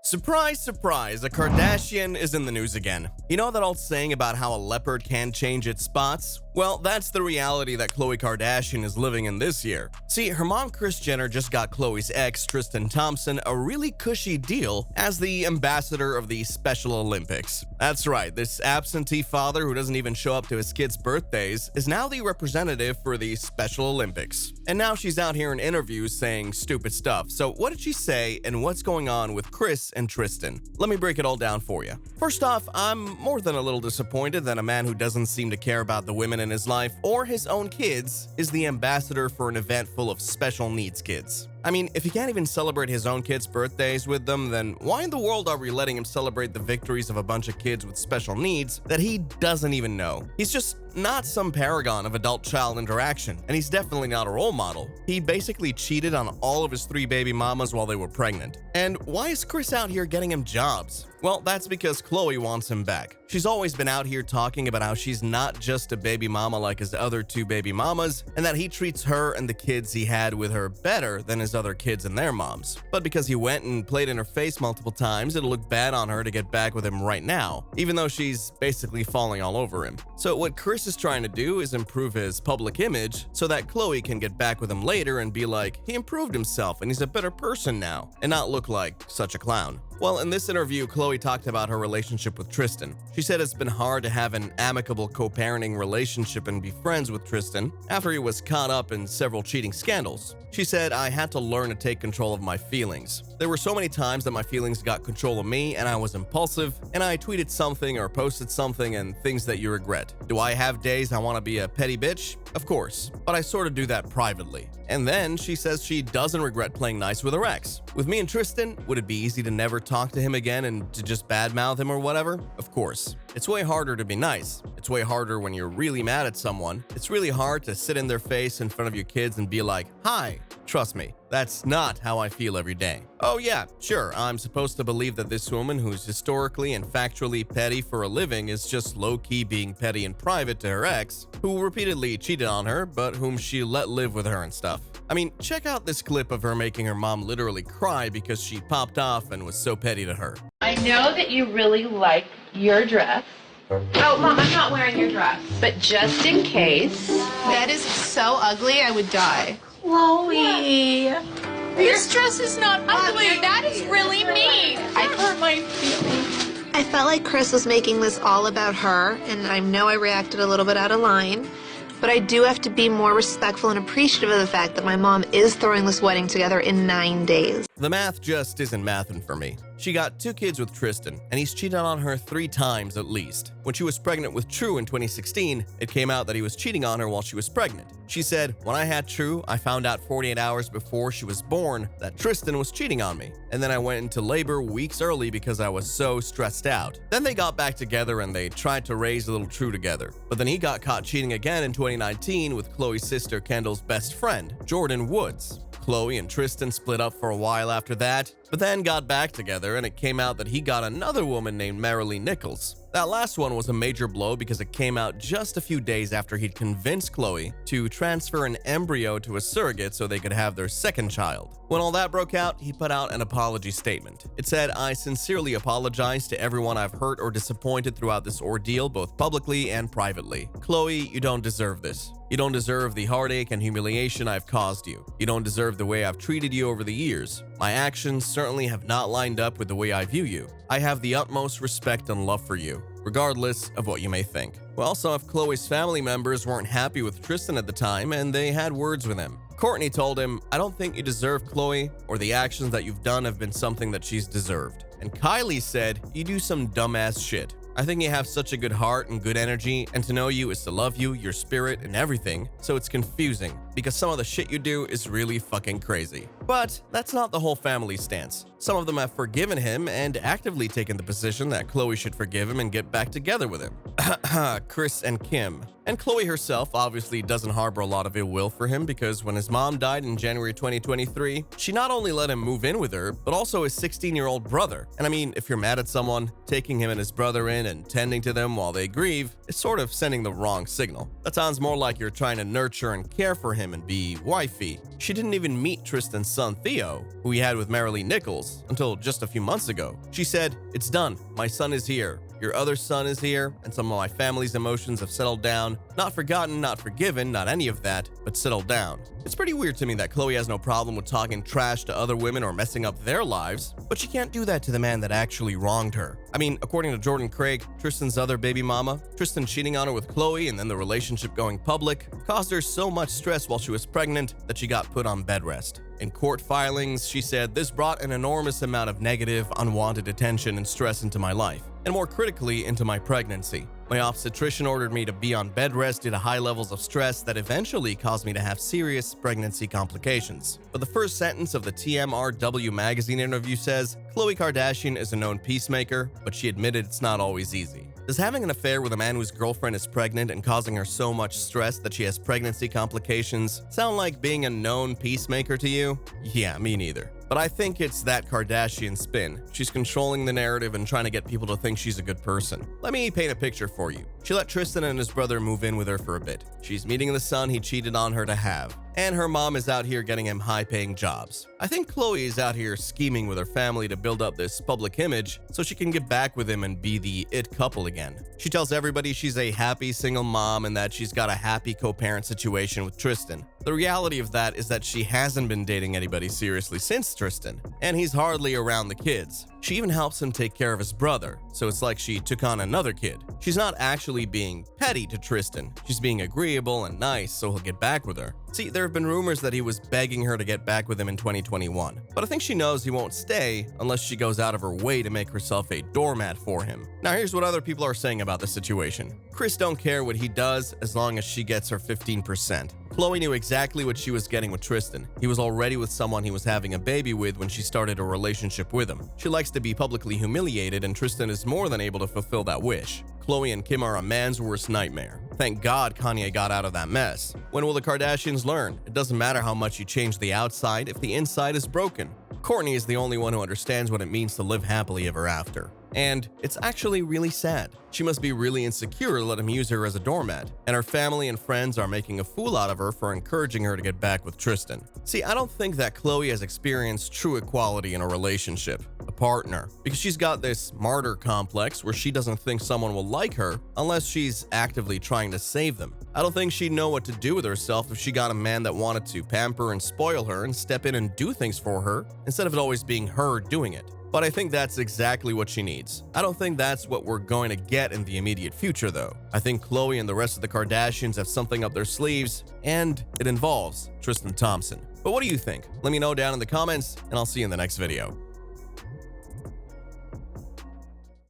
Surprise, surprise, a Kardashian is in the news again. You know that old saying about how a leopard can change its spots? Well, that's the reality that Khloe Kardashian is living in this year. See, her mom Kris Jenner just got Khloe's ex, Tristan Thompson, a really cushy deal as the ambassador of the Special Olympics. That's right, this absentee father who doesn't even show up to his kids' birthdays is now the representative for the Special Olympics. And now she's out here in interviews saying stupid stuff. So what did she say and what's going on with Kris and Tristan? Let me break it all down for you. First off, I'm more than a little disappointed that a man who doesn't seem to care about the women in his life or his own kids is the ambassador for an event full of special needs kids. I mean, if he can't even celebrate his own kids' birthdays with them, then why in the world are we letting him celebrate the victories of a bunch of kids with special needs that he doesn't even know? He's just not some paragon of adult-child interaction, and he's definitely not a role model. He basically cheated on all of his 3 baby mamas while they were pregnant. And why is Kris out here getting him jobs? Well, that's because Khloe wants him back. She's always been out here talking about how she's not just a baby mama like his other 2 baby mamas, and that he treats her and the kids he had with her better than his other kids and their moms. But because he went and played in her face multiple times, it'll look bad on her to get back with him right now, even though she's basically falling all over him. So what Kris is trying to do is improve his public image so that Khloe can get back with him later and be like, he improved himself and he's a better person now, and not look like such a clown. Well, in this interview, Khloe talked about her relationship with Tristan. She said it's been hard to have an amicable co-parenting relationship and be friends with Tristan after he was caught up in several cheating scandals. She said, I had to learn to take control of my feelings. There were so many times that my feelings got control of me and I was impulsive, and I tweeted something or posted something and things that you regret. Do I have days I want to be a petty bitch? Of course, but I sort of do that privately. And then she says she doesn't regret playing nice with her ex. With me and Tristan, would it be easy to never talk to him again and to just badmouth him or whatever? Of course. It's way harder to be nice. It's way harder when you're really mad at someone. It's really hard to sit in their face in front of your kids and be like, hi. Trust me, that's not how I feel every day. Oh yeah, sure, I'm supposed to believe that this woman who's historically and factually petty for a living is just low-key being petty in private to her ex, who repeatedly cheated on her, but whom she let live with her and stuff. I mean, check out this clip of her making her mom literally cry because she popped off and was so petty to her. I know that you really like your dress. Oh, Mom, I'm not wearing your dress. But just in case. That is so ugly, I would die. Khloe. This dress is not ugly. That is really mean. I hurt my feelings. I felt like Kris was making this all about her, and I know I reacted a little bit out of line, but I do have to be more respectful and appreciative of the fact that my mom is throwing this wedding together in 9 days. The math just isn't mathing for me. She got 2 kids with Tristan, and he's cheated on her 3 times at least. When she was pregnant with True in 2016, it came out that he was cheating on her while she was pregnant. She said, when I had True, I found out 48 hours before she was born that Tristan was cheating on me. And then I went into labor weeks early because I was so stressed out. Then they got back together and they tried to raise little True together. But then he got caught cheating again in 2019 with Khloe's sister Kendall's best friend, Jordan Woods. Khloe and Tristan split up for a while after that, but then got back together, and it came out that he got another woman named Marilee Nichols. That last one was a major blow because it came out just a few days after he'd convinced Khloe to transfer an embryo to a surrogate so they could have their second child. When all that broke out, he put out an apology statement. It said, I sincerely apologize to everyone I've hurt or disappointed throughout this ordeal, both publicly and privately. Khloe, you don't deserve this. You don't deserve the heartache and humiliation I've caused you. You don't deserve the way I've treated you over the years. My actions certainly have not lined up with the way I view you. I have the utmost respect and love for you, regardless of what you may think. Well, some of Khloe's family members weren't happy with Tristan at the time, and they had words with him. Kourtney told him, I don't think you deserve Khloe, or the actions that you've done have been something that she's deserved. And Kylie said, you do some dumbass shit. I think you have such a good heart and good energy, and to know you is to love you, your spirit, and everything, so it's confusing, because some of the shit you do is really fucking crazy. But that's not the whole family's stance. Some of them have forgiven him and actively taken the position that Khloe should forgive him and get back together with him. Kris and Kim. And Khloe herself obviously doesn't harbor a lot of ill will for him because when his mom died in January 2023, she not only let him move in with her, but also his 16-year-old brother. And I mean, if you're mad at someone, taking him and his brother in and tending to them while they grieve is sort of sending the wrong signal. That sounds more like you're trying to nurture and care for him him and be wifey. She didn't even meet Tristan's son Theo, who he had with Marilee Nichols, until just a few months ago. She said, "It's done. My son is here. Your other son is here, and some of my family's emotions have settled down. Not forgotten, not forgiven, not any of that, but settled down." It's pretty weird to me that Khloe has no problem with talking trash to other women or messing up their lives, but she can't do that to the man that actually wronged her. I mean, according to Jordan Craig, Tristan's other baby mama, Tristan cheating on her with Khloe and then the relationship going public caused her so much stress while she was pregnant that she got put on bed rest. In court filings, she said, "This brought an enormous amount of negative, unwanted attention and stress into my life, and more critically, into my pregnancy. My obstetrician ordered me to be on bed rest due to high levels of stress that eventually caused me to have serious pregnancy complications." But the first sentence of the TMRW magazine interview says, Khloe Kardashian is a known peacemaker, but she admitted it's not always easy. Does having an affair with a man whose girlfriend is pregnant and causing her so much stress that she has pregnancy complications sound like being a known peacemaker to you? Yeah, me neither. But I think it's that Kardashian spin. She's controlling the narrative and trying to get people to think she's a good person. Let me paint a picture for you. She let Tristan and his brother move in with her for a bit. She's meeting the son he cheated on her to have. And her mom is out here getting him high-paying jobs. I think Khloe is out here scheming with her family to build up this public image so she can get back with him and be the it couple again. She tells everybody she's a happy single mom and that she's got a happy co-parent situation with Tristan. The reality of that is that she hasn't been dating anybody seriously since Tristan, and he's hardly around the kids. She even helps him take care of his brother, so it's like she took on another kid. She's not actually being petty to Tristan. She's being agreeable and nice so he'll get back with her. See, there have been rumors that he was begging her to get back with him in 2021, but I think she knows he won't stay unless she goes out of her way to make herself a doormat for him. Now here's what other people are saying about the situation. Kris don't care what he does as long as she gets her 15%. Khloe knew exactly what she was getting with Tristan. He was already with someone he was having a baby with when she started a relationship with him. She likes to be publicly humiliated, and Tristan is more than able to fulfill that wish. Khloe and Kim are a man's worst nightmare. Thank God Kanye got out of that mess. When will the Kardashians learn? It doesn't matter how much you change the outside if the inside is broken. Kourtney is the only one who understands what it means to live happily ever after. And it's actually really sad. She must be really insecure to let him use her as a doormat, and her family and friends are making a fool out of her for encouraging her to get back with Tristan. See, I don't think that Khloe has experienced true equality in a relationship, a partner, because she's got this martyr complex where she doesn't think someone will like her unless she's actively trying to save them. I don't think she'd know what to do with herself if she got a man that wanted to pamper and spoil her and step in and do things for her instead of it always being her doing it. But I think that's exactly what she needs. I don't think that's what we're going to get in the immediate future, though. I think Khloe and the rest of the Kardashians have something up their sleeves, and it involves Tristan Thompson. But what do you think? Let me know down in the comments, and I'll see you in the next video.